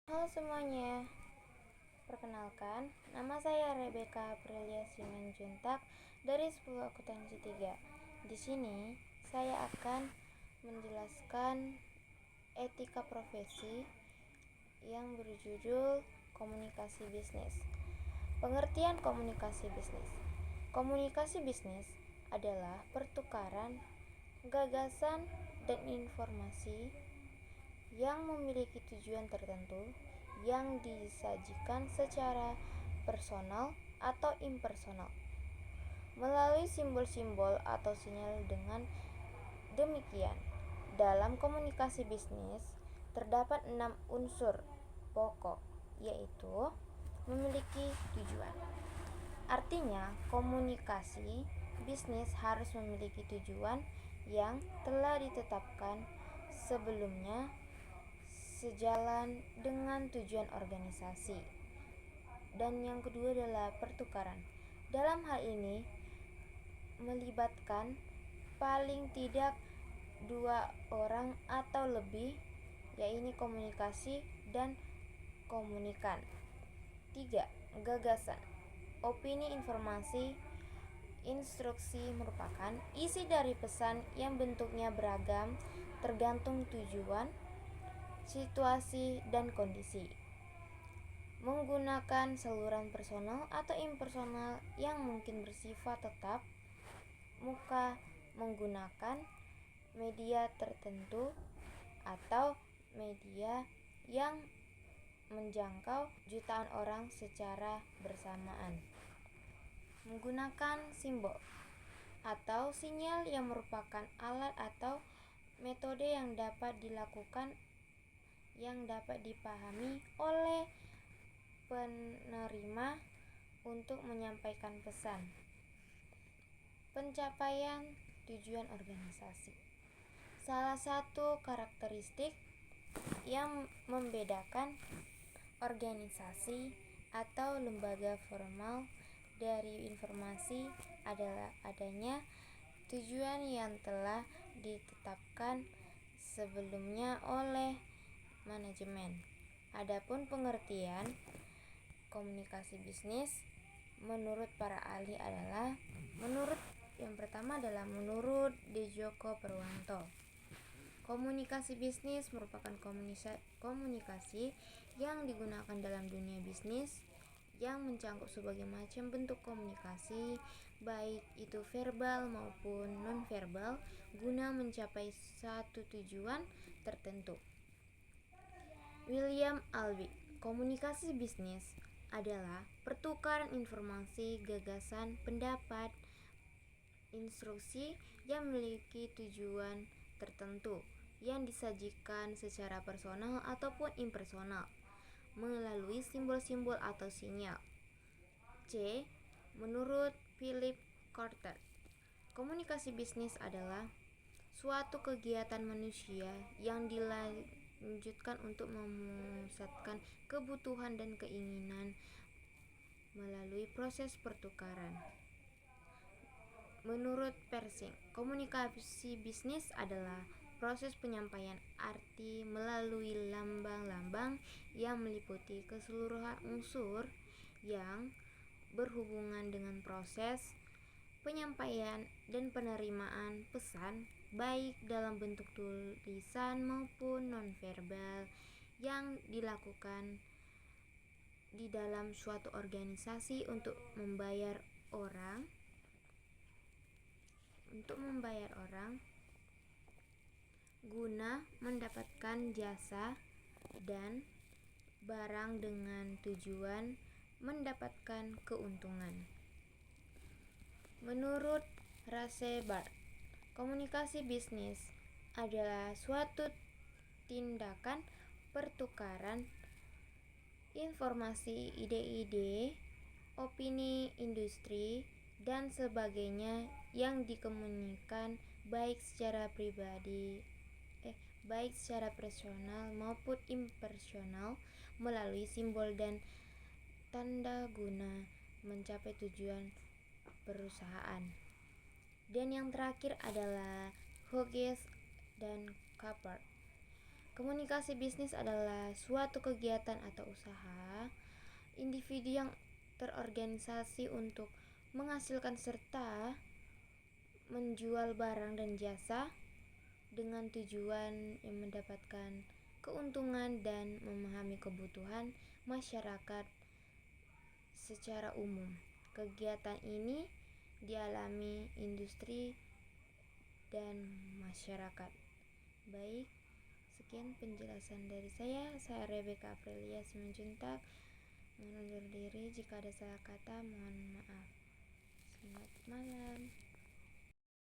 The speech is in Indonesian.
Halo semuanya, perkenalkan, nama saya Rebecca Aprilia Simanjuntak dari 10 Akuntansi 3. Di sini saya akan menjelaskan etika profesi yang berjudul komunikasi bisnis. Pengertian komunikasi bisnis. Komunikasi bisnis adalah pertukaran gagasan dan informasi yang memiliki tujuan tertentu yang disajikan secara personal atau impersonal melalui simbol-simbol atau sinyal. Dengan demikian, dalam komunikasi bisnis terdapat 6 unsur pokok, yaitu memiliki tujuan. Artinya, komunikasi bisnis harus memiliki tujuan yang telah ditetapkan sebelumnya sejalan dengan tujuan organisasi. Dan yang kedua adalah pertukaran. Dalam hal ini melibatkan paling tidak 2 orang atau lebih, yaitu komunikasi dan komunikan. 3. Gagasan. Opini, informasi, instruksi merupakan isi dari pesan yang bentuknya beragam tergantung tujuan, situasi, dan kondisi. Menggunakan saluran personal atau impersonal yang mungkin bersifat tetap muka, menggunakan media tertentu atau media yang menjangkau jutaan orang secara bersamaan. Menggunakan simbol atau sinyal yang merupakan alat atau metode yang dapat dipahami oleh penerima untuk menyampaikan pesan. Pencapaian tujuan organisasi. Salah satu karakteristik yang membedakan organisasi atau lembaga formal dari informasi adalah adanya tujuan yang telah ditetapkan sebelumnya oleh manajemen. Adapun pengertian komunikasi bisnis menurut para ahli adalah menurut Djoko Purwanto, komunikasi bisnis merupakan komunikasi yang digunakan dalam dunia bisnis yang mencangkup sebagai macam bentuk komunikasi, baik itu verbal maupun non-verbal, guna mencapai satu tujuan tertentu. William Alby, komunikasi bisnis adalah pertukaran informasi, gagasan, pendapat, instruksi yang memiliki tujuan tertentu yang disajikan secara personal ataupun impersonal melalui simbol-simbol atau sinyal. C. Menurut Philip Kotler, komunikasi bisnis adalah suatu kegiatan manusia yang dilanjutkan untuk memusatkan kebutuhan dan keinginan melalui proses pertukaran. Menurut Persing, komunikasi bisnis adalah proses penyampaian arti melalui lambang-lambang yang meliputi keseluruhan unsur yang berhubungan dengan proses penyampaian dan penerimaan pesan, baik dalam bentuk tulisan maupun nonverbal, yang dilakukan di dalam suatu organisasi untuk membayar orang guna mendapatkan jasa dan barang dengan tujuan mendapatkan keuntungan. Menurut Rasebart, komunikasi bisnis adalah suatu tindakan pertukaran informasi, ide-ide, opini, industri, dan sebagainya yang dikemukakan baik secara personal maupun impersonal melalui simbol dan tanda guna mencapai tujuan perusahaan. Dan yang terakhir adalah Hughes dan Capert, Komunikasi bisnis adalah suatu kegiatan atau usaha individu yang terorganisasi untuk menghasilkan serta menjual barang dan jasa dengan tujuan yang mendapatkan keuntungan dan memahami kebutuhan masyarakat secara umum. Kegiatan ini dialami industri dan masyarakat. Baik, sekian penjelasan dari saya Rebecca Aprilia Simanjuntak. Mohon undur diri, jika ada salah kata mohon maaf. Selamat malam.